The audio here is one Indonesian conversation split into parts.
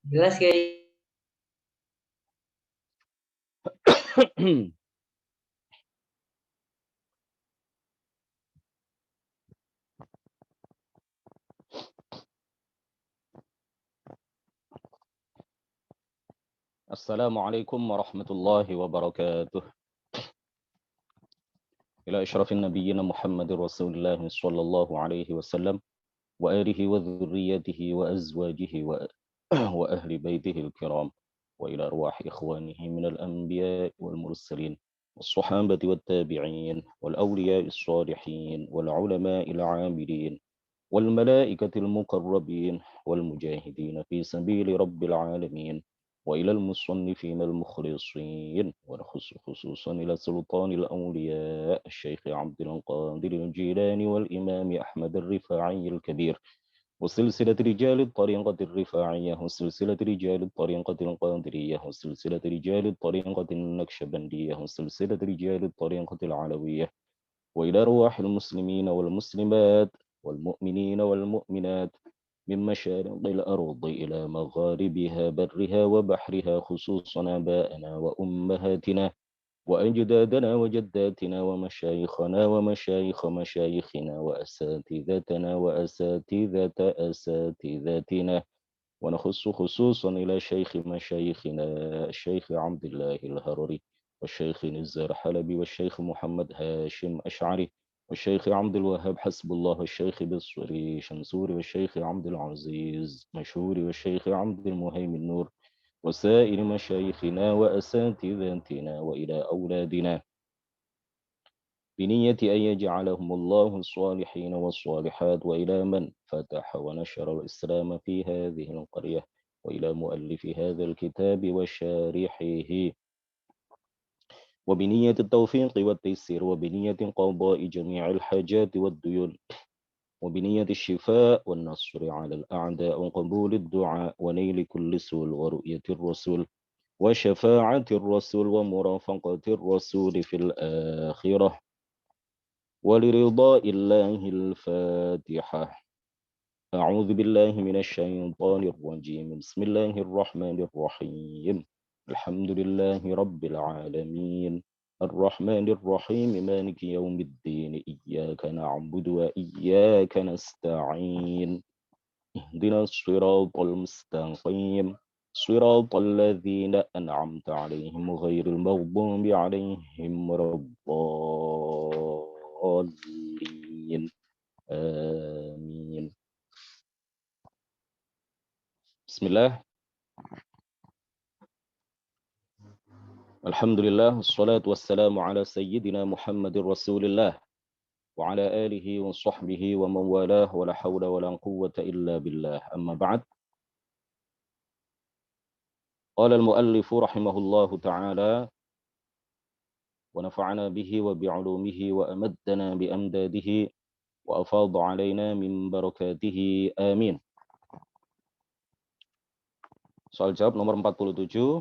Jelas kayak Assalamualaikum warahmatullahi wabarakatuh. Ila asyrafin nabiyyina Muhammadir Rasulillah sallallahu alaihi wasallam wa alihi wa dhurriyyatihi wa azwajihi wa ahli baitihi al-kiram wa ila arwah ikhwanihi minal anbiya wal mursalin والصحابة والتابعين والأولياء الصالحين والعلماء العاملين والملائكة المقربين والمجاهدين في سبيل رب العالمين وإلى المصنفين المخلصين ونخص خصوصا إلى سلطان الأولياء الشيخ عبد القادر الجيلاني والإمام أحمد الرفاعي الكبير وسلسلة رجال الطريقة الرفاعية وسلسلة رجال الطريقة القادرية وسلسلة رجال الطريقة النكشبندية وسلسلة رجال الطريقة العلوية وإلى أرواح المسلمين والمسلمات والمؤمنين والمؤمنات من مشارق الأرض إلى مغاربها برها وبحرها خصوصا آبائنا وأمهاتنا وأجدادنا وجداتنا ومشايخنا ومشايخ مشايخنا وأساتذتنا وأساتذة أساتذتنا ونخص خصوصا إلى شيخ مشايخنا الشيخ عبد الله الهرري والشيخ نزار حلبي والشيخ محمد هاشم أشعري والشيخ عبد الوهاب حسب الله الشيخ بالصري شنصوري والشيخ عبد العزيز مشهوري والشيخ عبد المهيمن نور وسائر مشايخنا وأساتذتنا وإلى أولادنا بنية أن يجعلهم الله الصالحين والصالحات وإلى من فتح ونشر الإسلام في هذه القرية وإلى مؤلف هذا الكتاب وشارحه وبنية التوفيق والتيسير وبنية قضاء جميع الحاجات والديون وبنية الشفاء والنصر على الأعداء وقبول الدعاء ونيل كل سول ورؤية الرسول وشفاعة الرسول ومرافقة الرسول في الآخرة ولرضاء الله الفاتحة. أعوذ بالله من الشيطان الرجيم. بسم الله الرحمن الرحيم. الحمد لله رب العالمين الرحمن الرحيم مالك يوم الدين إياك نعبد وإياك نستعين اهدنا الصراط المستقيم صراط الذين أنعمت عليهم غير المغضوب عليهم ولا الضالين آمين. بسم الله الحمد لله والصلاة والسلام على سيدنا محمد رسول الله وعلى آله وصحبه ومن والاه ولا حول ولا قوة إلا بالله أما بعد. قال المؤلف رحمه الله تعالى ونفعنا به وبعلومه وأمدنا بأمداده وأفاض علينا من بركاته آمين. Soal jawab nomor 47.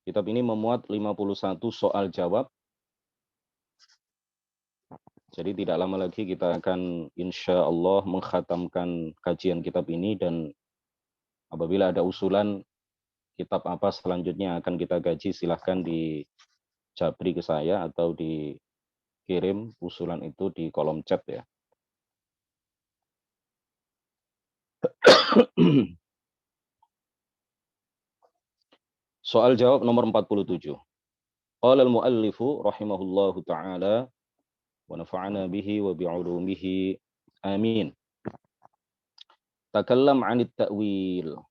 Kitab ini memuat 51 soal jawab. Jadi tidak lama lagi kita akan insya Allah mengkhatamkan kajian kitab ini, dan apabila ada usulan kitab apa selanjutnya akan kita kaji, silahkan di japri ke saya atau dikirim usulan itu di kolom chat ya. Soal jawab nomor 47. Qala al-muallifu rahimahullahu ta'ala wa nafa'ana bihi wa bi'ulumihi amin. Takallam 'anit ta'wil.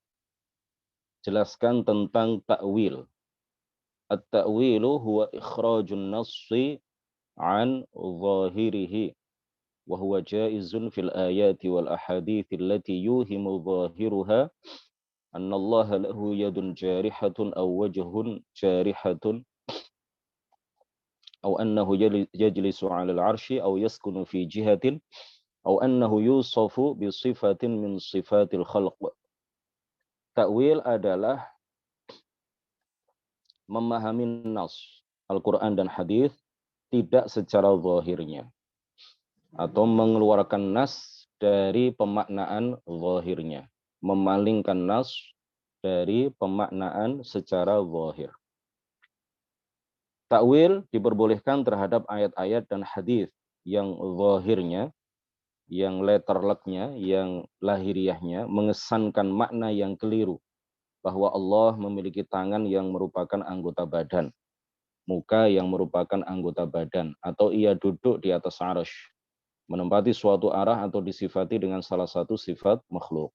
Jelaskan tentang ta'wil. At-ta'wilu huwa ikhrajun nassi 'an zahirihi wa huwa jaizun fil ayati wal ahadits allati yuhimu zahiruha anna Allah lahu yadun jarihatun aw wajhun jarihatun aw annahu yajlisu 'alal 'arsy aw yaskunu fi jihatin aw annahu yusafu bi sifatin min sifatil khalq. Ta'wil adalah memahami nas Al-Qur'an dan hadis tidak secara zahirnya, atau mengeluarkan nas dari pemaknaan zahirnya. Memalingkan nas dari pemaknaan secara zahir. Takwil diperbolehkan terhadap ayat-ayat dan hadis yang zahirnya, yang letterleknya, yang lahiriahnya mengesankan makna yang keliru. Bahwa Allah memiliki tangan yang merupakan anggota badan, muka yang merupakan anggota badan, atau ia duduk di atas arsy, menempati suatu arah atau disifati dengan salah satu sifat makhluk.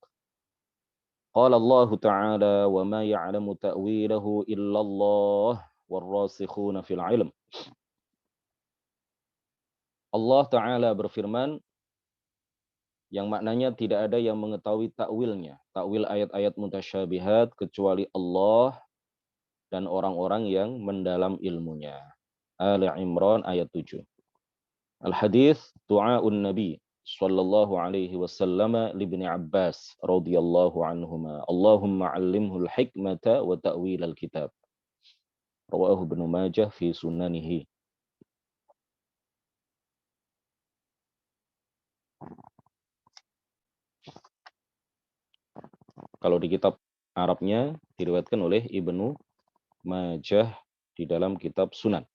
Qala Allah Ta'ala wa ma ya'lamu ta'wilahu illallah warrasikhuna fil ilm. Allah Ta'ala berfirman yang maknanya tidak ada yang mengetahui takwilnya, takwil ayat-ayat mutasyabihat kecuali Allah dan orang-orang yang mendalam ilmunya. Ali Imran ayat 7. Al-hadis du'aun Nabi sallallahu alaihi wasallam li Ibnu Abbas radhiyallahu anhuma. Allahumma 'allimhu al-hikmata wa ta'wil al-kitab. Rawahu Ibnu Majah fi sunanihi. Kalau di kitab Arabnya diriwayatkan oleh Ibnu Majah di dalam kitab Sunan.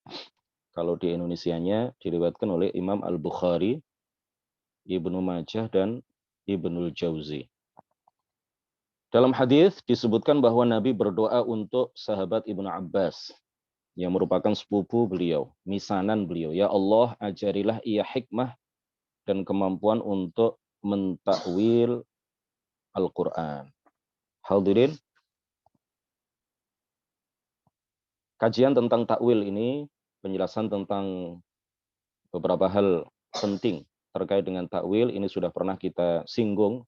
Kalau di Indonesianya diriwayatkan oleh Imam Al-Bukhari, Ibnu Majah, dan Ibnul Jauzi. Dalam hadis disebutkan bahwa Nabi berdoa untuk sahabat Ibnu Abbas yang merupakan sepupu beliau, misanan beliau. Ya Allah, ajarilah ia hikmah dan kemampuan untuk mentakwil Al-Quran. Hadirin, kajian tentang takwil ini, penjelasan tentang beberapa hal penting terkait dengan takwil ini sudah pernah kita singgung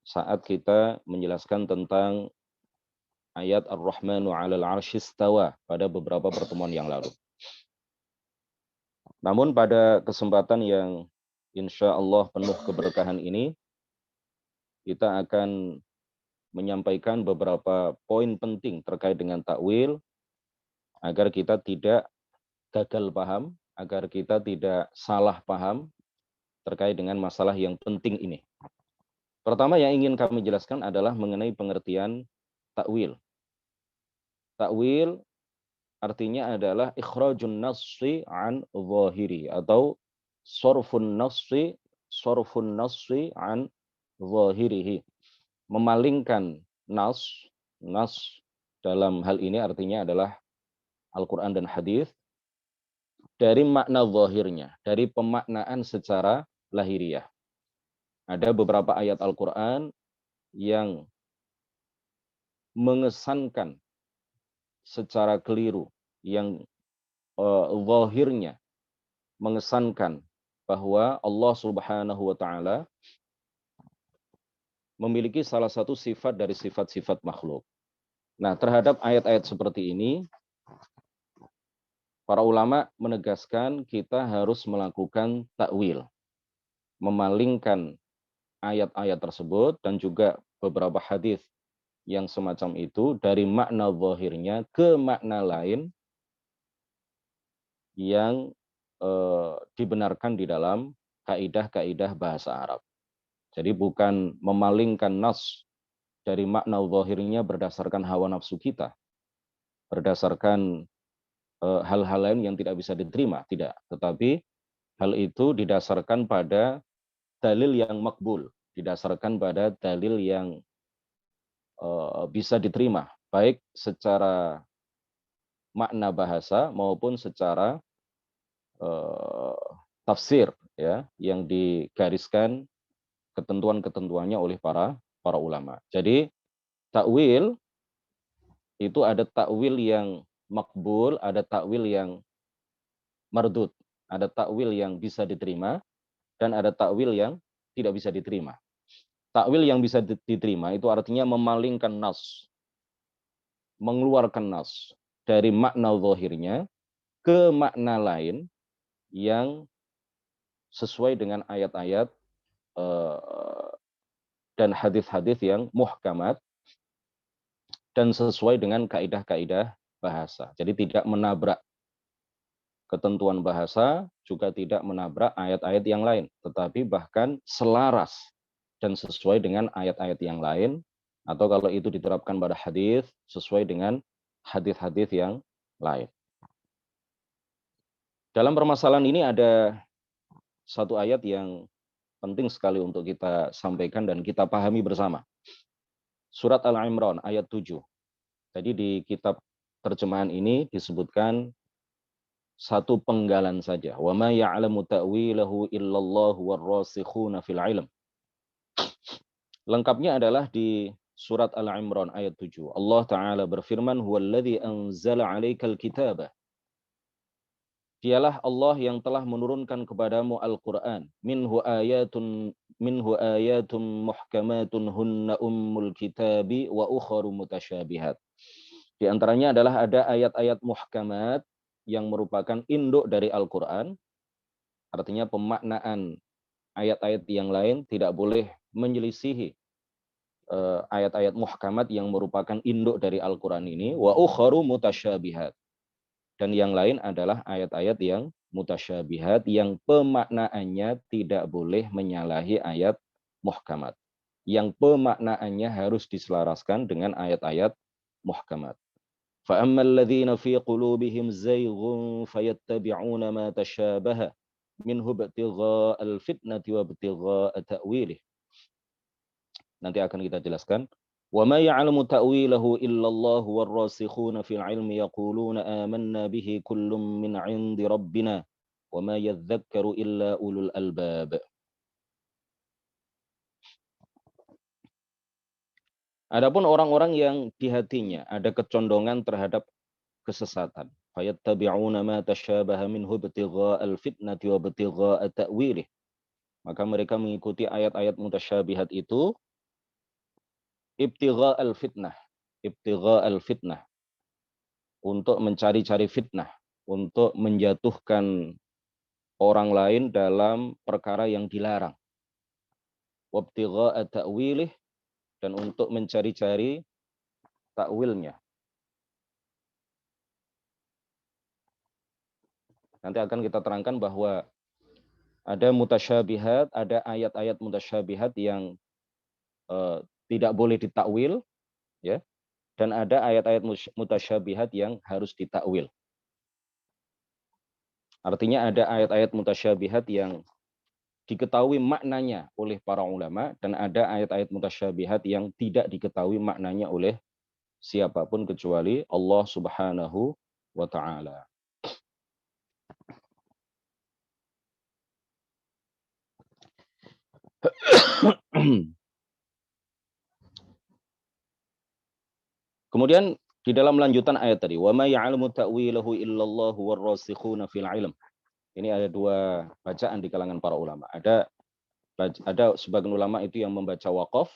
saat kita menjelaskan tentang ayat Ar-Rahmanu 'alal 'arsy istawa pada beberapa pertemuan yang lalu. Namun pada kesempatan yang insya Allah penuh keberkahan ini, kita akan menyampaikan beberapa poin penting terkait dengan takwil agar kita tidak gagal paham, agar kita tidak salah paham terkait dengan masalah yang penting ini. Pertama yang ingin kami jelaskan adalah mengenai pengertian takwil. Takwil artinya adalah ikhrajun nassi an zahiri atau sorfun nassi an zahirihi. Memalingkan nas dalam hal ini artinya adalah Al-Quran dan hadis dari makna zahirnya, dari pemaknaan secara lahiriah. Ada beberapa ayat Al-Quran yang mengesankan secara keliru, yang zahirnya mengesankan bahwa Allah Subhanahu wa taala memiliki salah satu sifat dari sifat-sifat makhluk. Nah, terhadap ayat-ayat seperti ini, para ulama menegaskan kita harus melakukan takwil, memalingkan ayat-ayat tersebut dan juga beberapa hadis yang semacam itu dari makna zahirnya ke makna lain yang dibenarkan di dalam kaidah-kaidah bahasa Arab. Jadi bukan memalingkan nas dari makna zahirnya berdasarkan hawa nafsu kita, berdasarkan hal-hal lain yang tidak bisa diterima, tidak. Tetapi hal itu didasarkan pada dalil yang makbul, didasarkan pada dalil yang bisa diterima, baik secara makna bahasa maupun secara tafsir, ya, yang digariskan ketentuan-ketentuannya oleh para ulama. Jadi takwil itu ada takwil yang makbul, ada takwil yang mardud, ada takwil yang bisa diterima dan ada takwil yang tidak bisa diterima. Takwil yang bisa diterima itu artinya memalingkan nas, mengeluarkan nas dari makna zahirnya ke makna lain yang sesuai dengan ayat-ayat dan hadis-hadis yang muhkamat dan sesuai dengan kaidah-kaidah bahasa. Jadi tidak menabrak ketentuan bahasa, juga tidak menabrak ayat-ayat yang lain, tetapi bahkan selaras dan sesuai dengan ayat-ayat yang lain, atau kalau itu diterapkan pada hadis sesuai dengan hadis-hadis yang lain. Dalam permasalahan ini ada satu ayat yang penting sekali untuk kita sampaikan dan kita pahami bersama. Surat Al-Imran ayat 7. Jadi di kitab terjemahan ini disebutkan satu penggalan saja. Wa ma ya'lamu ta'wilahu illallahu warrasikhuna fil ilm. Lengkapnya adalah di surat Al-Imran ayat 7. Allah Ta'ala berfirman, huwallazi anzala 'alaikal kitaba. Dialah Allah yang telah menurunkan kepadamu Al-Qur'an. Minhu ayatun muhkamatun hunna ummul kitabi wa ukharu mutasyabihat. Di antaranya adalah ada ayat-ayat muhkamat yang merupakan induk dari Al-Qur'an. Artinya pemaknaan ayat-ayat yang lain tidak boleh menyelisihi ayat-ayat muhkamat yang merupakan induk dari Al-Qur'an ini, wa ukharu mutasyabihat. Dan yang lain adalah ayat-ayat yang mutasyabihat yang pemaknaannya tidak boleh menyalahi ayat muhkamat. Yang pemaknaannya harus diselaraskan dengan ayat-ayat muhkamat. فَأَمَّا الَّذِينَ فِي قُلُوبِهِمْ زَيْغٌ فَيَتَّبِعُونَ مَا تَشَابَهَ مِنْهُ ابْتِغَاءَ الْفِتْنَةِ وَابْتِغَاءَ تَأْوِيلِهِ. Nanti akan kita jelaskan. وَمَا يَعْلَمُ تَأْوِيلَهُ إِلَّا اللَّهُ وَالرَّاسِخُونَ فِي الْعِلْمِ يَقُولُونَ آمَنَّا بِهِ كُلٌّ مِّنْ عِندِ رَبِّنَا وَمَا يَذَّكَّرُ إِلَّا أُولُو الْأَلْبَابِ. Adapun orang-orang yang di hatinya ada kecondongan terhadap kesesatan, fayattabi'una ma tasyabaha minhu ibtigha'al fitnati wa ibtigha'a ta'wilih. Maka mereka mengikuti ayat-ayat mutasyabihat itu ibtigha'al fitnah, untuk mencari-cari fitnah, untuk menjatuhkan orang lain dalam perkara yang dilarang. Wa ibtigha'a ta'wilih, dan untuk mencari-cari takwilnya. Nanti akan kita terangkan bahwa ada mutasyabihat, ada ayat-ayat mutasyabihat yang tidak boleh ditakwil, ya, dan ada ayat-ayat mutasyabihat yang harus ditakwil. Artinya ada ayat-ayat mutasyabihat yang diketahui maknanya oleh para ulama, dan ada ayat-ayat mutasyabihat yang tidak diketahui maknanya oleh siapapun kecuali Allah Subhanahu wa Ta'ala. Kemudian di dalam lanjutan ayat tadi, wa ma ya'lamu ta'wilahu illallahu warrasikhuna fil ilm. Ini ada dua bacaan di kalangan para ulama. Ada sebagian ulama itu yang membaca waqaf,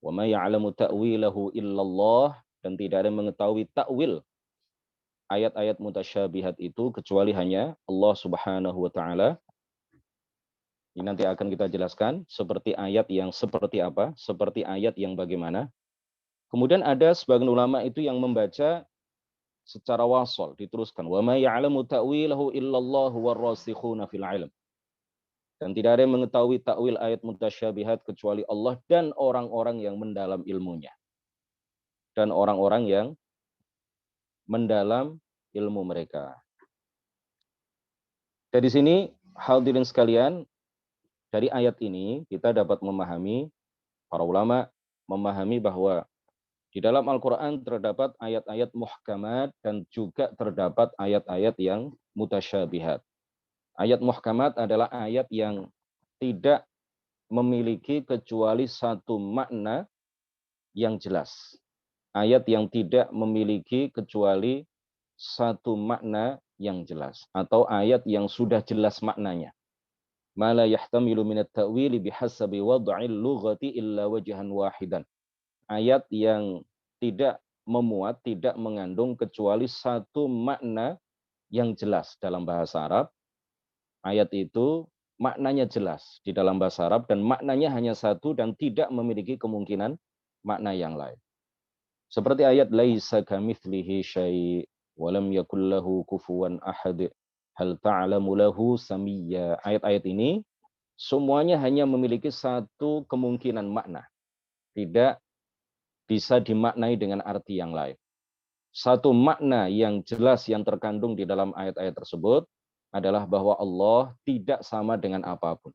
wa ma ya'lamu ta'wilahu illallah, dan tidak ada yang mengetahui takwil ayat-ayat mutasyabihat itu kecuali hanya Allah Subhanahu wa Ta'ala. Ini nanti akan kita jelaskan seperti ayat yang seperti apa, seperti ayat yang bagaimana. Kemudian ada sebagian ulama itu yang membaca secara wasol, diteruskan, wa ma ya'lamu ta'wilahu illallahu warrasikhuna fil ilm. Dan tidak ada yang mengetahui takwil ayat mutasyabihat kecuali Allah dan orang-orang yang mendalam ilmunya. Dan orang-orang yang mendalam ilmu mereka. Dari sini, hadirin sekalian, dari ayat ini kita dapat memahami, para ulama memahami bahwa di dalam Al-Quran terdapat ayat-ayat muhkamat dan juga terdapat ayat-ayat yang mutasyabihat. Ayat muhkamat adalah ayat yang tidak memiliki kecuali satu makna yang jelas. Ayat yang tidak memiliki kecuali satu makna yang jelas. Atau ayat yang sudah jelas maknanya. Ma la yahtamilu minat ta'wili bihasabi wad'il lughati illa wajhan wahidan. Ayat yang tidak memuat, tidak mengandung kecuali satu makna yang jelas dalam bahasa Arab. Ayat itu maknanya jelas di dalam bahasa Arab dan maknanya hanya satu dan tidak memiliki kemungkinan makna yang lain. Seperti ayat laisa kamitslihi syai' wa lam yakul lahu kufuwan ahad hal ta'lamu lahu samiyya. Ayat-ayat ini semuanya hanya memiliki satu kemungkinan makna. Tidak bisa dimaknai dengan arti yang lain. Satu makna yang jelas yang terkandung di dalam ayat-ayat tersebut adalah bahwa Allah tidak sama dengan apapun.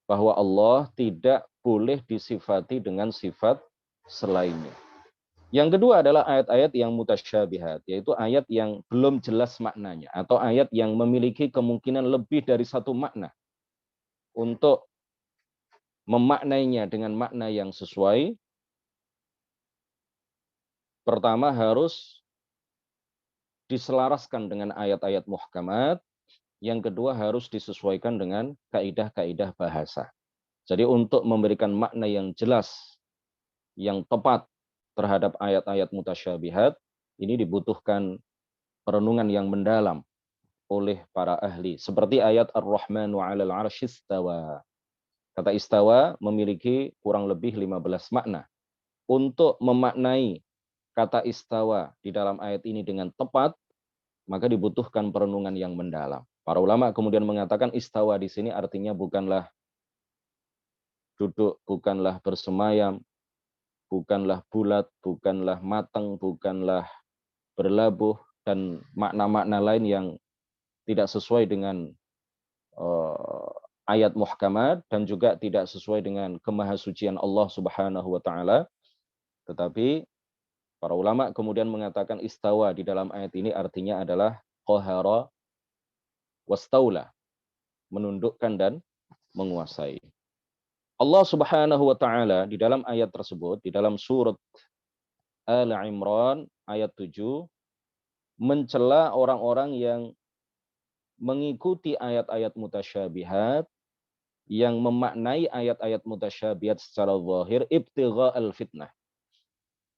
Bahwa Allah tidak boleh disifati dengan sifat selainnya. Yang kedua adalah ayat-ayat yang mutasyabihat, yaitu ayat yang belum jelas maknanya, atau ayat yang memiliki kemungkinan lebih dari satu makna. Untuk memaknainya dengan makna yang sesuai, pertama harus diselaraskan dengan ayat-ayat muhkamat, yang kedua harus disesuaikan dengan kaidah-kaidah bahasa. Jadi untuk memberikan makna yang jelas, yang tepat terhadap ayat-ayat mutasyabihat, ini dibutuhkan perenungan yang mendalam oleh para ahli. Seperti ayat Ar-Rahmanu 'alal 'arsy istawa. Kata istawa memiliki kurang lebih 15 makna. Untuk memaknai kata istawa di dalam ayat ini dengan tepat, maka dibutuhkan perenungan yang mendalam. Para ulama kemudian mengatakan istawa di sini artinya bukanlah duduk, bukanlah bersemayam, bukanlah bulat, bukanlah matang, bukanlah berlabuh, dan makna-makna lain yang tidak sesuai dengan ayat muhkamat dan juga tidak sesuai dengan kemahasucian Allah Subhanahu wa taala. Tetapi para ulama kemudian mengatakan istawa di dalam ayat ini artinya adalah qahara wastaula, menundukkan dan menguasai. Allah Subhanahu wa taala di dalam ayat tersebut, di dalam surat Al-Imran ayat 7, mencela orang-orang yang mengikuti ayat-ayat mutasyabihat, yang memaknai ayat-ayat mutasyabihat secara zahir ibtigha'al fitnah,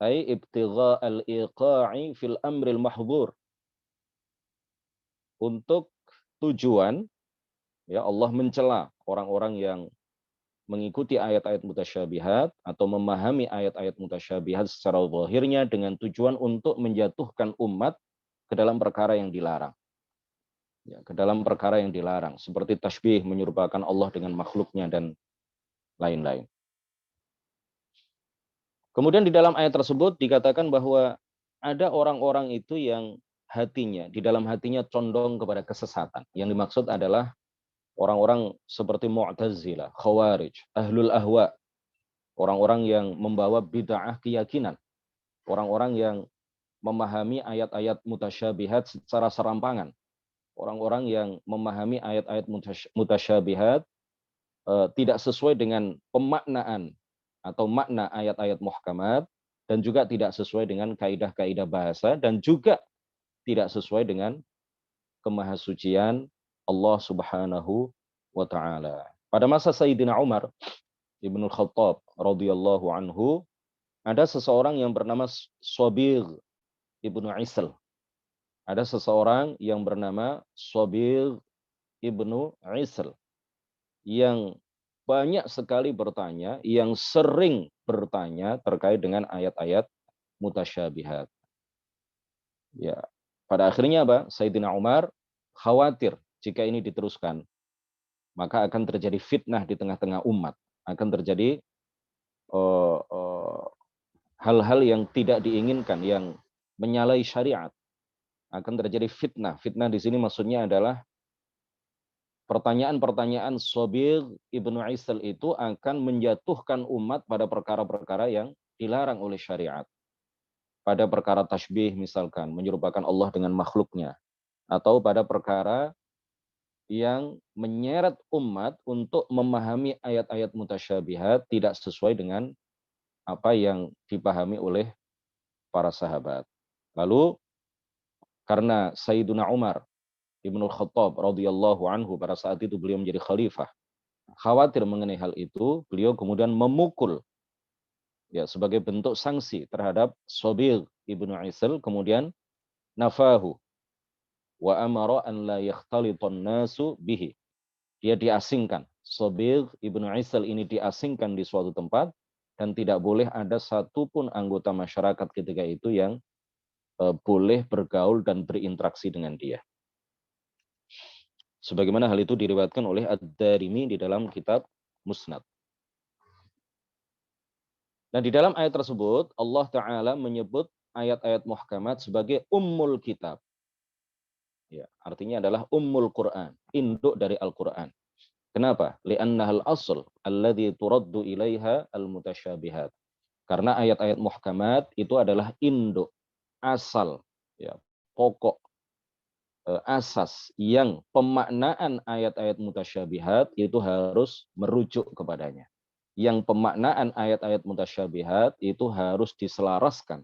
ay ibtigha'al iqa'i fil amril mahdhur, untuk tujuan, ya, Allah mencela orang-orang yang mengikuti ayat-ayat mutasyabihat atau memahami ayat-ayat mutasyabihat secara zahirnya dengan tujuan untuk menjatuhkan umat ke dalam perkara yang dilarang. Ya, ke dalam perkara yang dilarang, seperti tasbih, menyerupakan Allah dengan makhluknya, dan lain-lain. Kemudian di dalam ayat tersebut dikatakan bahwa ada orang-orang itu yang hatinya, di dalam hatinya condong kepada kesesatan. Yang dimaksud adalah orang-orang seperti Mu'tazilah, Khawarij, Ahlul Ahwa, orang-orang yang membawa bid'ah keyakinan, orang-orang yang memahami ayat-ayat mutasyabihat secara serampangan, orang-orang yang memahami ayat-ayat mutasyabihat tidak sesuai dengan pemaknaan atau makna ayat-ayat muhkamat, dan juga tidak sesuai dengan kaidah-kaidah bahasa, dan juga tidak sesuai dengan kemahasucian Allah Subhanahu wa taala. Pada masa Sayyidina Umar Ibnul Khattab radhiyallahu anhu, ada seseorang yang bernama Shabigh Ibnu Isl. Ada seseorang yang bernama Shabigh Ibnu Isl yang banyak sekali bertanya, yang sering bertanya terkait dengan ayat-ayat mutasyabihat. Ya, pada akhirnya apa? Sayyidina Umar khawatir jika ini diteruskan, maka akan terjadi fitnah di tengah-tengah umat, akan terjadi hal-hal yang tidak diinginkan, yang menyalahi syariat, akan terjadi fitnah. Fitnah di sini maksudnya adalah pertanyaan-pertanyaan Shabigh Ibnu Isl itu akan menjatuhkan umat pada perkara-perkara yang dilarang oleh syariat. Pada perkara tasbih misalkan, menyerupakan Allah dengan makhluknya. Atau pada perkara yang menyeret umat untuk memahami ayat-ayat mutasyabihat tidak sesuai dengan apa yang dipahami oleh para sahabat. Lalu karena Sayyiduna Umar Ibnul Khattab radhiyallahu anhu pada saat itu beliau menjadi khalifah, khawatir mengenai hal itu, beliau kemudian memukul, ya, sebagai bentuk sanksi terhadap Shabigh Ibnu Isl, kemudian nafahu wa amara an la yakhtalitan nasu bihi. Dia diasingkan. Shabigh Ibnu Isl ini diasingkan di suatu tempat dan tidak boleh ada satupun anggota masyarakat ketika itu yang boleh bergaul dan berinteraksi dengan dia. Sebagaimana hal itu diriwayatkan oleh Ad-Darimi di dalam kitab Musnad. Nah, di dalam ayat tersebut Allah Ta'ala menyebut ayat-ayat muhkamat sebagai ummul kitab. Ya, artinya adalah ummul Quran, induk dari Al-Quran. Kenapa? Li'annahal asl alladhi turaddu ilaiha al-mutasyabihat. Karena ayat-ayat muhkamat itu adalah induk, asal, ya, pokok, asas yang pemaknaan ayat-ayat mutasyabihat itu harus merujuk kepadanya. Yang pemaknaan ayat-ayat mutasyabihat itu harus diselaraskan,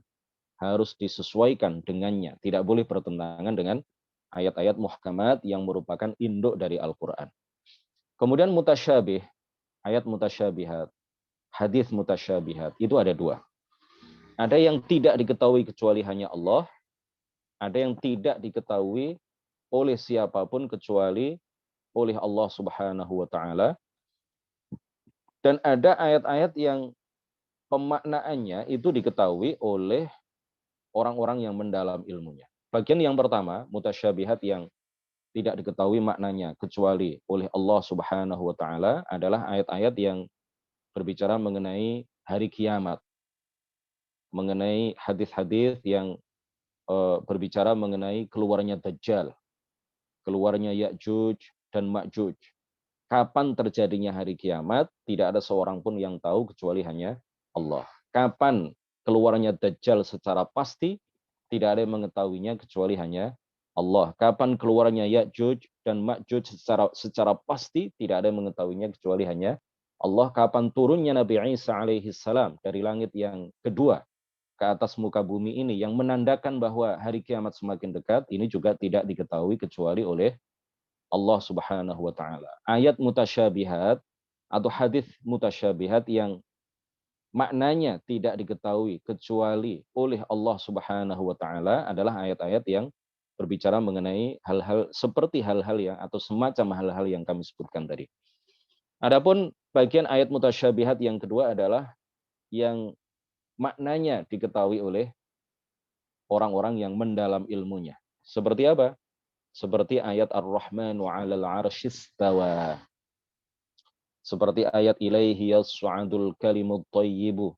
harus disesuaikan dengannya. Tidak boleh bertentangan dengan ayat-ayat muhkamat yang merupakan induk dari Al-Quran. Kemudian mutasyabih, ayat mutasyabihat, hadis mutasyabihat, itu ada dua. Ada yang tidak diketahui kecuali hanya Allah, ada yang tidak diketahui oleh siapapun kecuali oleh Allah Subhanahu wa taala. Dan ada ayat-ayat yang pemaknaannya itu diketahui oleh orang-orang yang mendalam ilmunya. Bagian yang pertama, mutasyabihat yang tidak diketahui maknanya kecuali oleh Allah Subhanahu wa taala adalah ayat-ayat yang berbicara mengenai hari kiamat, mengenai hadis-hadis yang berbicara mengenai keluarnya Dajjal, keluarnya Ya'juj dan Ma'juj. Kapan terjadinya hari kiamat, tidak ada seorang pun yang tahu kecuali hanya Allah. Kapan keluarnya Dajjal secara pasti, tidak ada yang mengetahuinya kecuali hanya Allah. Kapan keluarnya Ya'juj dan Ma'juj secara pasti, tidak ada yang mengetahuinya kecuali hanya Allah. Kapan turunnya Nabi Isa alaihi salam dari langit yang kedua ke atas muka bumi ini yang menandakan bahwa hari kiamat semakin dekat, ini juga tidak diketahui kecuali oleh Allah Subhanahu wa taala. Ayat mutasyabihat atau hadis mutasyabihat yang maknanya tidak diketahui kecuali oleh Allah Subhanahu wa taala adalah ayat-ayat yang berbicara mengenai hal-hal seperti hal-hal yang atau semacam hal-hal yang kami sebutkan tadi. Adapun bagian ayat mutasyabihat yang kedua adalah yang maknanya diketahui oleh orang-orang yang mendalam ilmunya. Seperti apa? Seperti ayat Ar-Rahmanu 'alal 'arsyistawa. Seperti ayat ilaihi yas'adul kalimut thayyibu.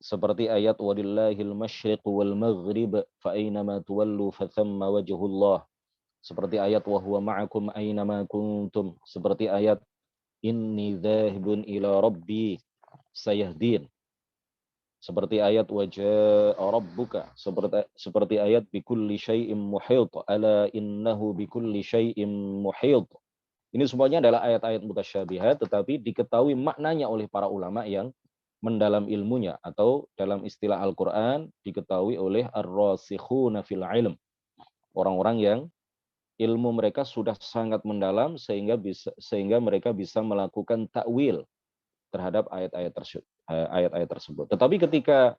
Seperti ayat walillahil masyriq wal maghrib fa aynama tuwallu fathamma wajhullah. Seperti ayat wa huwa ma'akum aynama kuntum. Seperti ayat inni dzahibun ila rabbi sayahdin. Seperti ayat wajah rabbuka, seperti ayat bikulli syai'im muhit, ala innahu bikulli syai'im muhit. Ini semuanya adalah ayat-ayat mutasyabihat tetapi diketahui maknanya oleh para ulama yang mendalam ilmunya atau dalam istilah Al-Qur'an diketahui oleh ar-rasikhuna fil ilm. Orang-orang yang ilmu mereka sudah sangat mendalam sehingga mereka bisa melakukan takwil terhadap ayat-ayat tersebut. Tetapi ketika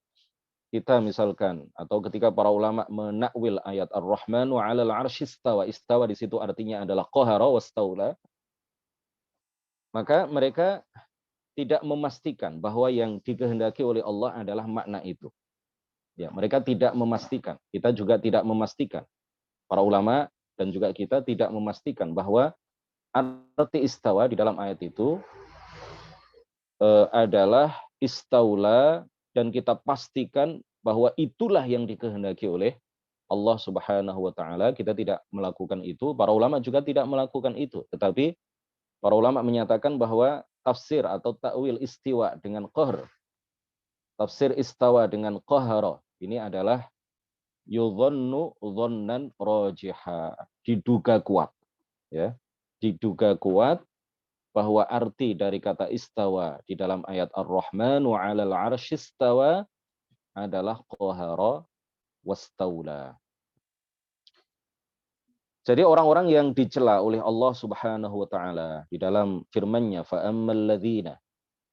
kita misalkan atau ketika para ulama menakwil ayat Ar-Rahmanu 'alal 'arsy istawa, istawa di situ artinya adalah qahara wastaula, maka mereka tidak memastikan bahwa yang dikehendaki oleh Allah adalah makna itu. Ya, mereka tidak memastikan. Kita juga tidak memastikan. Para ulama dan juga kita tidak memastikan bahwa arti istawa di dalam ayat itu adalah istaula dan kita pastikan bahwa itulah yang dikehendaki oleh Allah Subhanahu wa taala. Kita tidak melakukan itu, para ulama juga tidak melakukan itu. Tetapi para ulama menyatakan bahwa tafsir atau takwil istiwa dengan qahr, tafsir istawa dengan qahara, ini adalah yudhannu dhannan rajiha, diduga kuat, ya. Diduga kuat bahwa arti dari kata istawa di dalam ayat Ar-Rahmanu 'alal 'arsy istawa adalah qahara wastaula. Jadi orang-orang yang dicela oleh Allah Subhanahu wa taala di dalam firman-Nya fa ammal ladzina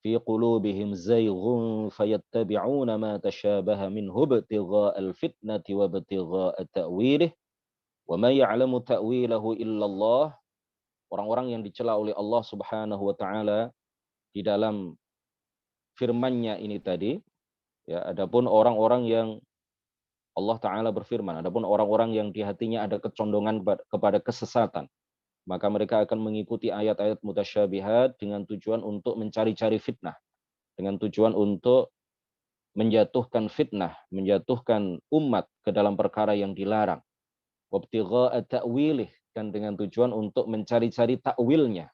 fi qulubihim zayghun fayattabi'una ma tashabaha minhu ibtigha'al fitnati wa ibtigha'a ta'wilih wa ma ya'lamu ta'wilahu illallah. Orang-orang yang dicela oleh Allah Subhanahu wa taala di dalam firman-Nya ini tadi, ya, adapun orang-orang yang Allah taala berfirman, adapun orang-orang yang di hatinya ada kecondongan kepada kesesatan, maka mereka akan mengikuti ayat-ayat mutasyabihat dengan tujuan untuk mencari-cari fitnah, dengan tujuan untuk menjatuhkan fitnah, menjatuhkan umat ke dalam perkara yang dilarang. Wabtigha'a ta'wilih, dan dengan tujuan untuk mencari-cari takwilnya.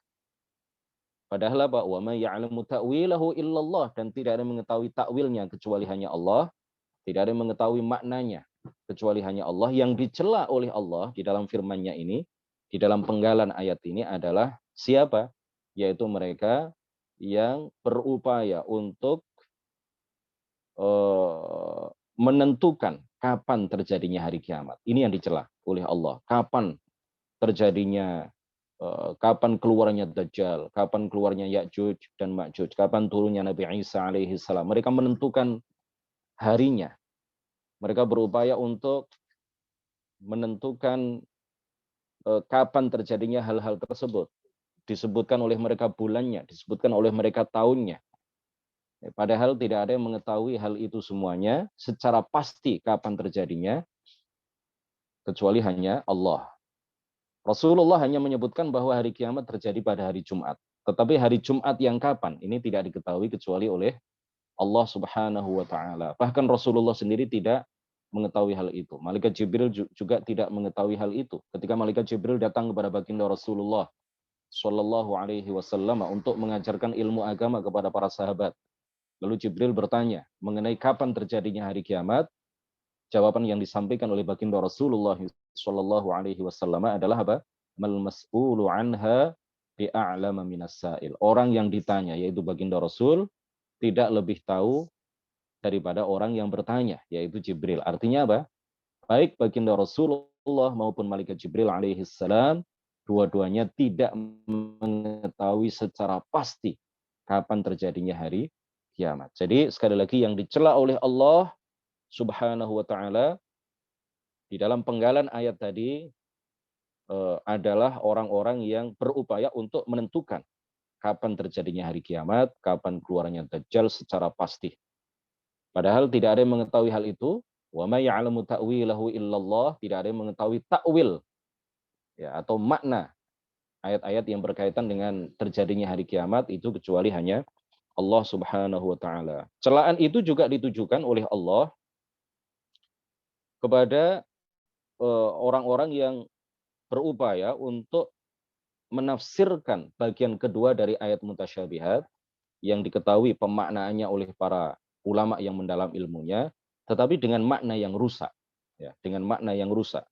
Padahal apa? Wa ma ya'lamu ta'wilahu illallah, dan tidak ada yang mengetahui takwilnya kecuali hanya Allah, tidak ada yang mengetahui maknanya kecuali hanya Allah. Yang dicela oleh Allah di dalam firman-Nya ini, di dalam penggalan ayat ini adalah siapa? Yaitu mereka yang berupaya untuk menentukan kapan terjadinya hari kiamat. Ini yang dicela oleh Allah. Kapan terjadinya, kapan keluarnya Dajjal, kapan keluarnya Ya'juj dan Ma'juj, kapan turunnya Nabi Isa alaihi salam. Mereka menentukan harinya. Mereka berupaya untuk menentukan kapan terjadinya hal-hal tersebut. Disebutkan oleh mereka bulannya, disebutkan oleh mereka tahunnya. Padahal tidak ada yang mengetahui hal itu semuanya secara pasti kapan terjadinya, kecuali hanya Allah. Rasulullah hanya menyebutkan bahwa hari kiamat terjadi pada hari Jumat. Tetapi hari Jumat yang kapan? Ini tidak diketahui kecuali oleh Allah Subhanahu wa Ta'ala. Bahkan Rasulullah sendiri tidak mengetahui hal itu. Malaikat Jibril juga tidak mengetahui hal itu. Ketika Malaikat Jibril datang kepada baginda Rasulullah Shallallahu Alaihi Wasallam untuk mengajarkan ilmu agama kepada para sahabat, lalu Jibril bertanya mengenai kapan terjadinya hari kiamat. Jawaban yang disampaikan oleh baginda Rasulullah Shallallahu Alaihi Wasallam adalah apa? Mal mas'ulu anha bi'a'lama minas sa'il. Orang yang ditanya, yaitu baginda Rasul, tidak lebih tahu daripada orang yang bertanya, yaitu Jibril. Artinya apa? Baik baginda Rasulullah maupun malaikat Jibril alaihi salam, dua-duanya tidak mengetahui secara pasti kapan terjadinya hari kiamat. Jadi sekali lagi yang dicela oleh Allah Subhanahu wa Ta'ala di dalam penggalan ayat tadi adalah orang-orang yang berupaya untuk menentukan kapan terjadinya hari kiamat, kapan keluarnya Dajjal secara pasti. Padahal tidak ada yang mengetahui hal itu. Wa ma ya'lamu ta'wilahu illallah, tidak ada yang mengetahui takwil ya, atau makna ayat-ayat yang berkaitan dengan terjadinya hari kiamat itu kecuali hanya Allah Subhanahu wa Ta'ala. Celaan itu juga ditujukan oleh Allah kepada orang-orang yang berupaya untuk menafsirkan bagian kedua dari ayat mutasyabihat yang diketahui pemaknaannya oleh para ulama yang mendalam ilmunya, tetapi dengan makna yang rusak, ya, dengan makna yang rusak,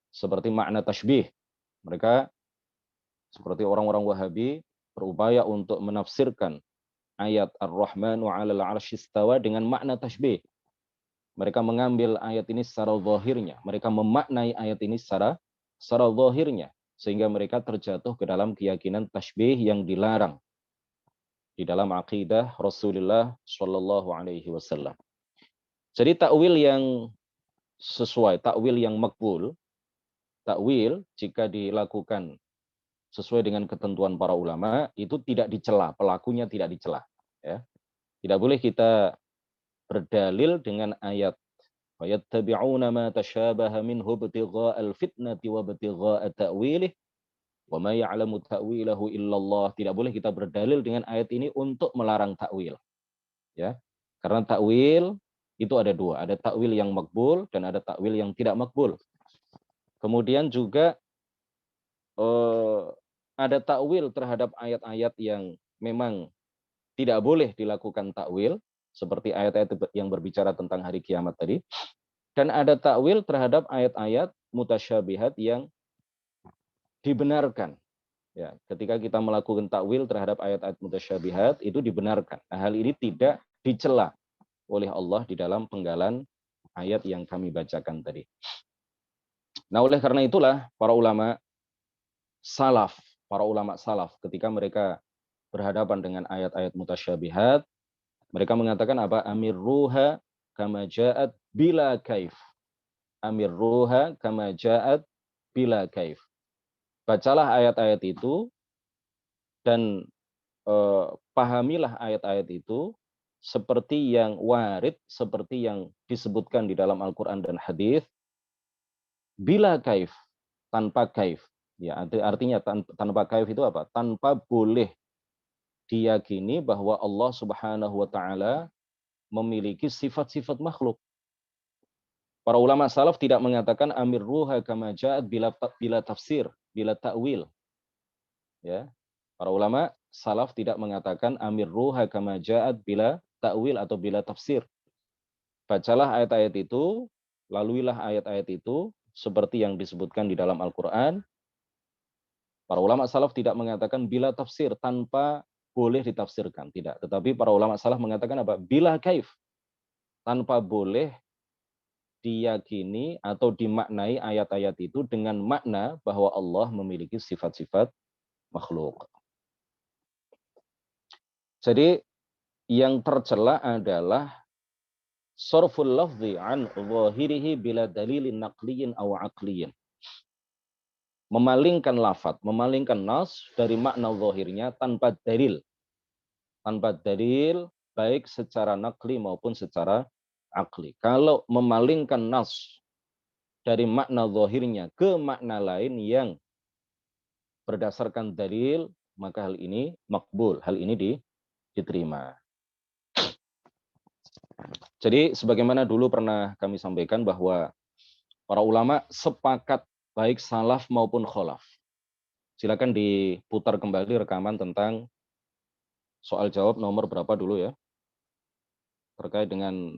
seperti makna tashbih. Mereka seperti orang-orang Wahabi berupaya untuk menafsirkan ayat Ar-Rahmanu 'alal 'arsy istawa dengan makna tashbih. Mereka mengambil ayat ini secara zahirnya, mereka memaknai ayat ini secara zahirnya, sehingga mereka terjatuh ke dalam keyakinan tashbih yang dilarang di dalam akidah Rasulullah Shallallahu Alaihi Wasallam. Jadi takwil yang sesuai, takwil yang makbul, takwil jika dilakukan sesuai dengan ketentuan para ulama itu tidak dicela, pelakunya tidak dicela. Ya. Tidak boleh kita berdalil dengan ayat وَيَتَّبِعُونَ مَا تَشَابَهَ مِنْهُ ابْتِغَاءَ الْفِتْنَةِ وَابْتِغَاءَ تَأْوِيلِهِ وَمَا يَعْلَمُ تَأْوِيلَهُ إِلَّا اللَّهُ. Tidak boleh kita berdalil dengan ayat ini untuk melarang takwil. Ya. Karena takwil itu ada dua, ada takwil yang makbul dan ada takwil yang tidak makbul. Kemudian juga ada takwil terhadap ayat-ayat yang memang tidak boleh dilakukan takwil, seperti ayat-ayat yang berbicara tentang hari kiamat tadi. Dan ada takwil terhadap ayat-ayat mutasyabihat yang dibenarkan. Ya, ketika kita melakukan takwil terhadap ayat-ayat mutasyabihat itu dibenarkan. Nah, hal ini tidak dicela oleh Allah di dalam penggalan ayat yang kami bacakan tadi. Nah, oleh karena itulah para ulama salaf ketika mereka berhadapan dengan ayat-ayat mutasyabihat, mereka mengatakan apa? Amirruha kama ja'at bila kaif. Amirruha kama ja'at bila kaif. Bacalah ayat-ayat itu dan pahamilah ayat-ayat itu seperti yang warid, seperti yang disebutkan di dalam Al-Quran dan hadis, bila kaif, tanpa kaif. Ya, artinya tanpa kaif itu apa? Tanpa boleh diyakini bahwa Allah Subhanahu wa taala memiliki sifat-sifat makhluk. Para ulama salaf tidak mengatakan amir ruha kama ja'at bila tafsir, bila ta'wil. Ya. Para ulama salaf tidak mengatakan amir ruha kama ja'at bila ta'wil atau bila tafsir. Bacalah ayat-ayat itu, laluilah ayat-ayat itu seperti yang disebutkan di dalam Al-Qur'an. Para ulama salaf tidak mengatakan bila tafsir tanpa boleh ditafsirkan, tidak. Tetapi para ulama salaf mengatakan apa? Bila kaif, tanpa boleh diyakini atau dimaknai ayat-ayat itu dengan makna bahwa Allah memiliki sifat-sifat makhluk. Jadi yang tercela adalah sarful lafzi an zahirihi bila dalilin naqliyin aw aqliyin. Memalingkan lafaz, memalingkan nas dari makna zahirnya tanpa dalil. Tanpa dalil baik secara naqli maupun secara akli. Kalau memalingkan nas dari makna zahirnya ke makna lain yang berdasarkan dalil, maka hal ini makbul, hal ini diterima. Jadi sebagaimana dulu pernah kami sampaikan bahwa para ulama sepakat baik salaf maupun kholaf. Silakan diputar kembali rekaman tentang soal jawab nomor berapa dulu ya, terkait dengan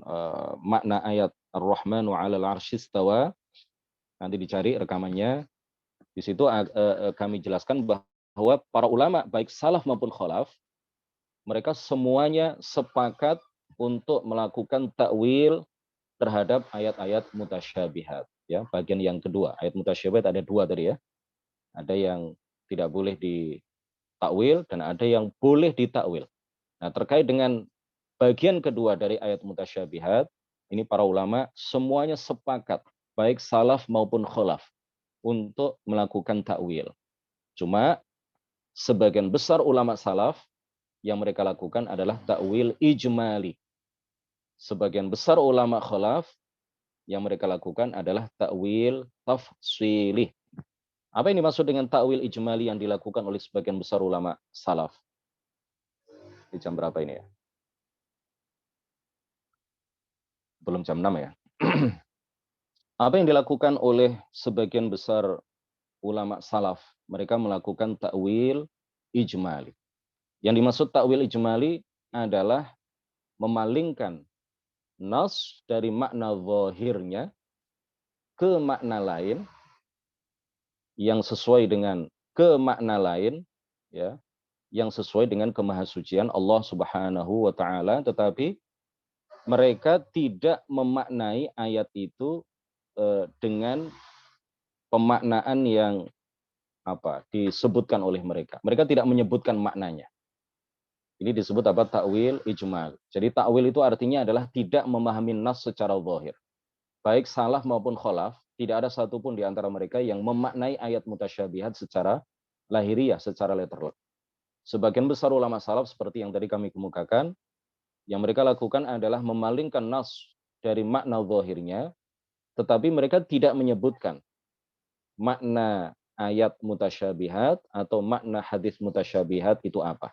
makna ayat Ar-Rahman wa 'alal 'arsy istawa. Nanti dicari rekamannya. Di situ kami jelaskan bahwa para ulama baik salaf maupun kholaf, mereka semuanya sepakat untuk melakukan takwil terhadap ayat-ayat mutasyabihat. Ya, bagian yang kedua, ayat mutasyabihat ada dua tadi ya. Ada yang tidak boleh ditakwil dan ada yang boleh ditakwil. Nah, terkait dengan bagian kedua dari ayat mutasyabihat, ini para ulama semuanya sepakat, baik salaf maupun kholaf, untuk melakukan takwil. Cuma sebagian besar ulama salaf yang mereka lakukan adalah takwil ijmali. Sebagian besar ulama kholaf yang mereka lakukan adalah takwil tafsili. Apa yang dimaksud dengan takwil ijmali yang dilakukan oleh sebagian besar ulama salaf? Di jam berapa ini ya? Belum jam 6 ya? Apa yang dilakukan oleh sebagian besar ulama salaf? Mereka melakukan takwil ijmali. Yang dimaksud takwil ijmali adalah memalingkan nas dari makna zahirnya ke makna lain yang sesuai dengan makna lain, ya, yang sesuai dengan kemahasucian Allah Subhanahu wa taala, tetapi mereka tidak memaknai ayat itu dengan pemaknaan yang disebutkan oleh mereka. Mereka tidak menyebutkan maknanya. Ini disebut apa? Takwil ijmal. Jadi takwil itu artinya adalah tidak memahami nas secara zahir. Baik salaf maupun kholaf, tidak ada satupun di antara mereka yang memaknai ayat mutasyabihat secara lahiriah, secara letterlock. Sebagian besar ulama salaf seperti yang tadi kami kemukakan, yang mereka lakukan adalah memalingkan nas dari makna zahirnya, tetapi mereka tidak menyebutkan makna ayat mutasyabihat atau makna hadis mutasyabihat itu apa.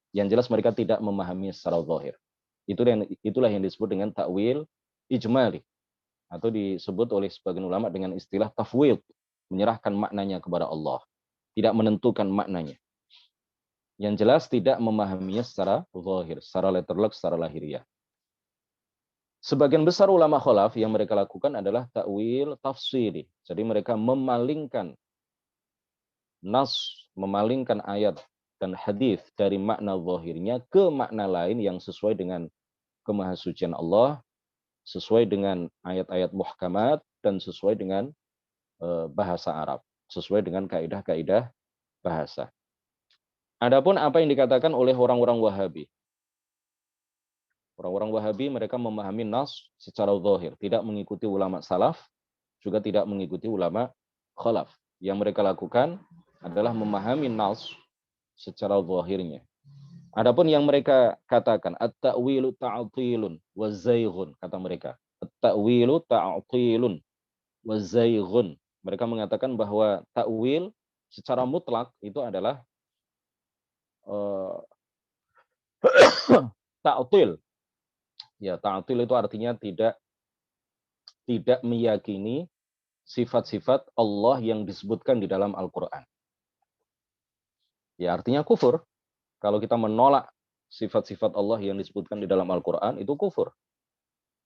Yang jelas mereka tidak memahami secara zahir. Itulah yang disebut dengan takwil ijmali, atau disebut oleh sebagian ulama dengan istilah tafwid, menyerahkan maknanya kepada Allah, tidak menentukan maknanya. Yang jelas tidak memahaminya secara zahir, secara letterlock, secara lahiriah. Sebagian besar ulama kholaf yang mereka lakukan adalah takwil tafsiri. Jadi mereka memalingkan nas, memalingkan ayat dan hadis dari makna zahirnya ke makna lain yang sesuai dengan kemahasucian Allah, sesuai dengan ayat-ayat muhkamat, dan sesuai dengan bahasa Arab, sesuai dengan kaidah-kaidah bahasa. Adapun apa yang dikatakan oleh orang-orang Wahabi. Orang-orang Wahabi mereka memahami nas secara zahir, tidak mengikuti ulama salaf, juga tidak mengikuti ulama khalaf. Yang mereka lakukan adalah memahami nas secara zahirnya. Adapun yang mereka katakan at-ta'wilu ta'tilun wa zaighun, kata mereka. At-ta'wilu ta'tilun wa zaighun. Mereka mengatakan bahwa ta'wil secara mutlak itu adalah ta'til. Ya, ta'til itu artinya tidak meyakini sifat-sifat Allah yang disebutkan di dalam Al-Qur'an. Ya, artinya kufur. Kalau kita menolak sifat-sifat Allah yang disebutkan di dalam Al-Qur'an itu kufur.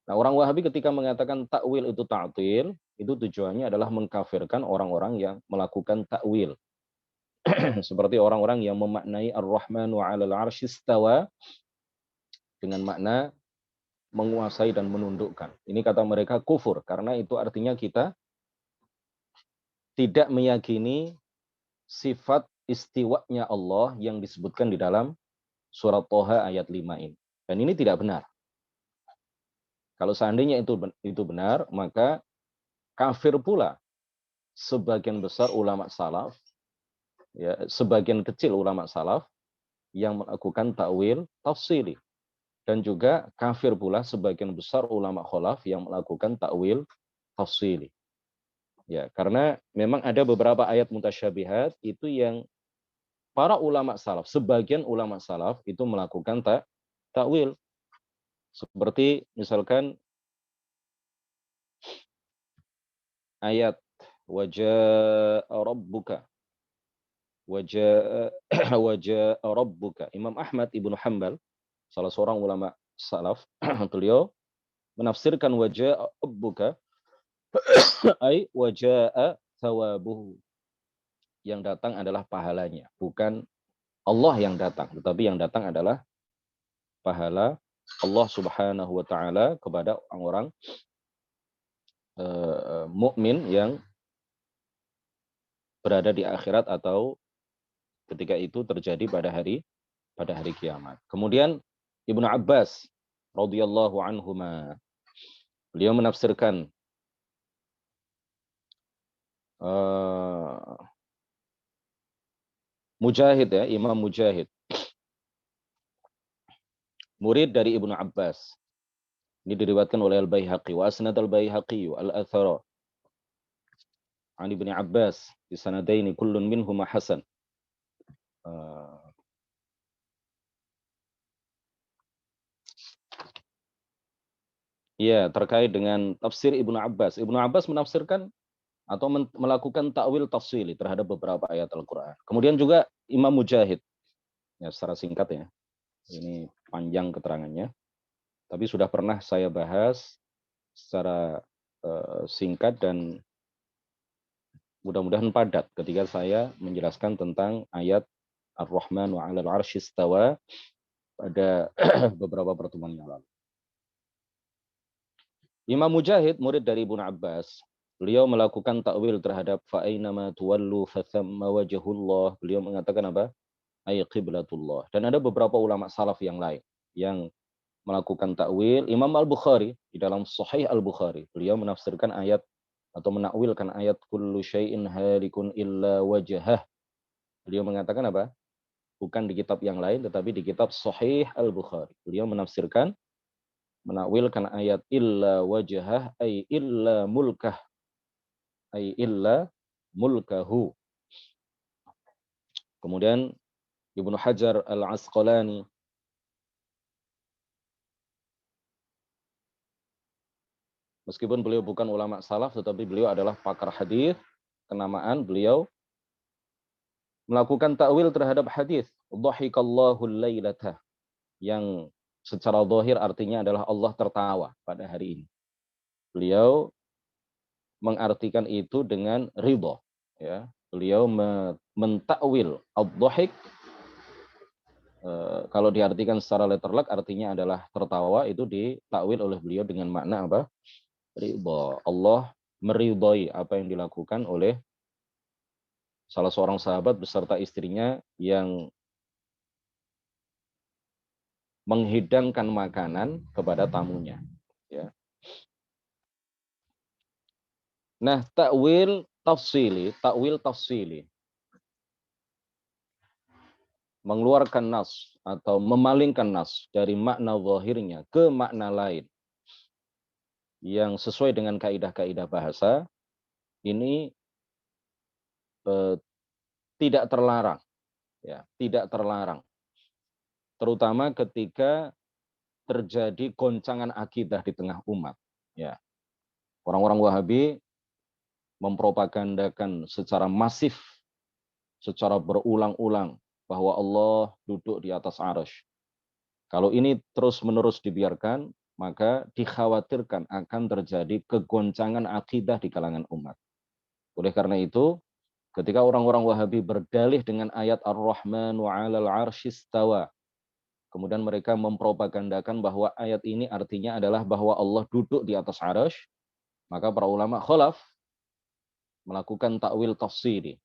Nah, orang Wahabi ketika mengatakan takwil itu ta'til, itu tujuannya adalah mengkafirkan orang-orang yang melakukan takwil. Seperti orang-orang yang memaknai Ar-Rahman wa 'alal 'arsy istawa dengan makna menguasai dan menundukkan. Ini kata mereka kufur, karena itu artinya kita tidak meyakini sifat istiwanya Allah yang disebutkan di dalam surat Thaha ayat 5 ini. Dan ini tidak benar. Kalau seandainya itu benar, maka kafir pula sebagian besar ulama salaf, ya, sebagian kecil ulama salaf yang melakukan takwil tafsili, dan juga kafir pula sebagian besar ulama khalaf yang melakukan takwil tafsili. Ya, karena memang ada beberapa ayat mutasyabihat itu yang para ulama salaf, sebagian ulama salaf itu melakukan takwil. Seperti misalkan ayat wajaa rabbuka wajaa wajaa rabbuka. Imam Ahmad Ibnu Hanbal, salah seorang ulama salaf, beliau menafsirkan wajaa rabbuka ay wajaa thawabuhu. Yang datang adalah pahalanya, bukan Allah yang datang, tetapi yang datang adalah pahala Allah Subhanahu wa taala kepada orang-orang mukmin yang berada di akhirat atau ketika itu terjadi pada hari kiamat. Kemudian Ibnu Abbas radhiyallahu anhuma, beliau menafsirkan Mujahid, ya, Imam Mujahid, murid dari Ibnu Abbas. Ini diriwayatkan oleh Al-Baihaqi wa asnad Al-Baihaqi al-athara an Ibnu Abbas bi sanadaini kullun minhuma hasan. Ya, terkait dengan tafsir Ibnu Abbas. Ibnu Abbas menafsirkan atau melakukan takwil tafsili terhadap beberapa ayat Al-Qur'an. Kemudian juga Imam Mujahid. Ya, secara singkat ya. Ini panjang keterangannya. Tapi sudah pernah saya bahas secara singkat dan mudah-mudahan padat ketika saya menjelaskan tentang ayat Ar-Rahman wa 'alal 'arsy istawa pada beberapa pertemuan yang lalu. Imam Mujahid, murid dari Ibnu Abbas, beliau melakukan takwil terhadap fa ainama tuwallu fathamma wajhullah. Beliau mengatakan apa? Ay qiblatullah. Dan ada beberapa ulama salaf yang lain yang melakukan takwil. Imam Al-Bukhari di dalam Sahih Al-Bukhari, beliau menafsirkan ayat atau menakwilkan ayat kullu syai'in halikun illa wajhah. Beliau mengatakan apa? Bukan di kitab yang lain tetapi di kitab Sahih Al-Bukhari. Beliau menafsirkan, menakwilkan ayat illa wajhah ay illa mulkah ay illa mulkahu. Kemudian Ibnu Hajar Al-Asqalani, meskipun beliau bukan ulama salaf tetapi beliau adalah pakar hadis, kenamaan beliau melakukan takwil terhadap hadis dhahikallahu lailata, yang secara zahir artinya adalah Allah tertawa pada hari ini. Beliau mengartikan itu dengan ridha, ya. Beliau mentakwil ad-dhahik, kalau diartikan secara letterlek artinya adalah tertawa, itu ditakwil oleh beliau dengan makna apa? Ridha. Allah meridhai apa yang dilakukan oleh salah seorang sahabat beserta istrinya yang menghidangkan makanan kepada tamunya, ya. Nah, takwil tafsili mengeluarkan nas atau memalingkan nas dari makna zahirnya ke makna lain yang sesuai dengan kaidah-kaidah bahasa, ini tidak terlarang, ya, tidak terlarang. Terutama ketika terjadi goncangan akidah di tengah umat. Ya, orang-orang Wahabi mempropagandakan secara masif, secara berulang-ulang bahwa Allah duduk di atas arsy. Kalau ini terus-menerus dibiarkan, maka dikhawatirkan akan terjadi kegoncangan akidah di kalangan umat. Oleh karena itu, ketika orang-orang Wahabi berdalih dengan ayat Ar-Rahman wa 'alal 'arsy istawa, kemudian mereka mempropagandakan bahwa ayat ini artinya adalah bahwa Allah duduk di atas arsy, maka para ulama khalaf melakukan takwil tafsiri,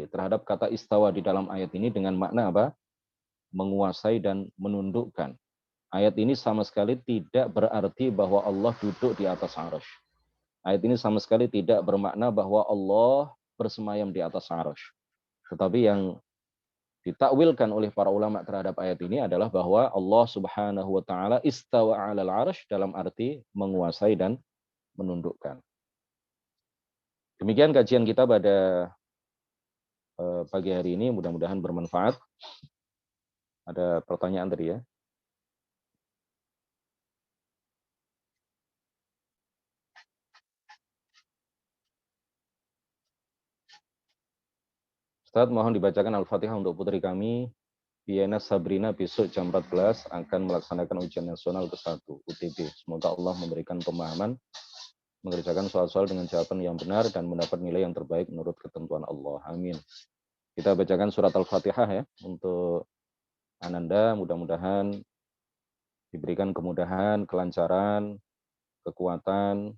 terhadap kata istawa di dalam ayat ini dengan makna apa? Menguasai dan menundukkan. Ayat ini sama sekali tidak berarti bahwa Allah duduk di atas arsy. Ayat ini sama sekali tidak bermakna bahwa Allah bersemayam di atas arsy. Tetapi yang ditakwilkan oleh para ulama terhadap ayat ini adalah bahwa Allah Subhanahu wa taala istawa 'alal arsy dalam arti menguasai dan menundukkan. Demikian kajian kita pada pagi hari ini, mudah-mudahan bermanfaat. Ada pertanyaan tadi ya? Ustaz, mohon dibacakan Al-Fatihah untuk putri kami, Viena Sabrina, besok jam 14 akan melaksanakan ujian nasional ke-1 UTB. Semoga Allah memberikan pemahaman, mengerjakan soal-soal dengan jawaban yang benar dan mendapat nilai yang terbaik menurut ketentuan Allah. Amin. Kita bacakan surat Al-Fatihah ya untuk Ananda, mudah-mudahan diberikan kemudahan, kelancaran, kekuatan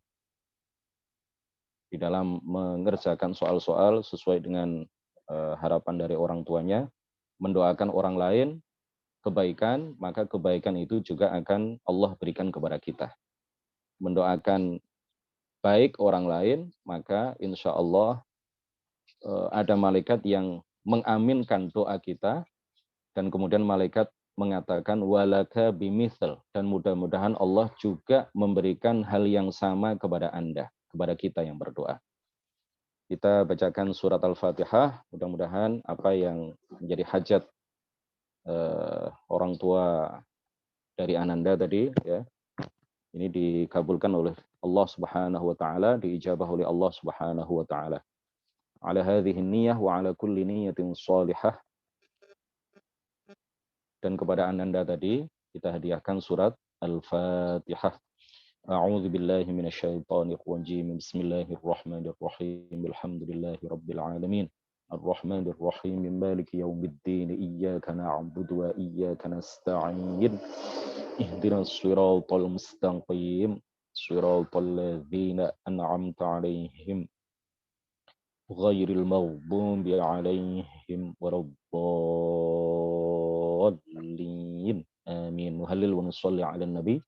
di dalam mengerjakan soal-soal sesuai dengan harapan dari orang tuanya, mendoakan orang lain kebaikan, maka kebaikan itu juga akan Allah berikan kepada kita. Mendoakan baik orang lain, maka insya Allah ada malaikat yang mengaminkan doa kita, dan kemudian malaikat mengatakan walaka bimithal, dan mudah-mudahan Allah juga memberikan hal yang sama kepada Anda, kepada kita yang berdoa. Kita bacakan surat Al-Fatihah, mudah-mudahan apa yang menjadi hajat orang tua dari Ananda tadi ya, ini dikabulkan oleh Allah Subhanahu wa taala, diijabah oleh Allah Subhanahu wa taala. Ala hadhihi niyyah wa ala kulli niyyatin shalihah. Dan kepada Ananda tadi kita hadiahkan surat Al-Fatihah. A'udzu billahi minasyaitonir rajim. Bismillahirrahmanirrahim. Alhamdulillahi rabbil alamin. Ar-Rahmanir Rahim. Maliki yaumiddin. Iyyaka na'budu wa iyyaka nasta'in. Ihdinas siratal mustaqim. Siratal ladzina an'amta 'alaihim ghairil maghdubi 'alaihim waladdallin. Amin. Nuhallil wa nusalli 'alan nabi.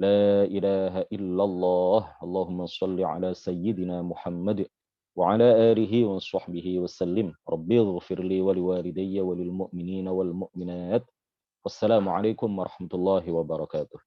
La ilaha illallah. Allahumma salli 'ala sayyidina Muhammad wa 'ala alihi wa sahbihi wa sallim. Rabbighfir li wa liwalidayya wa lil mu'minina wal mu'minat. Wassalamualaikum warahmatullahi wabarakatuh.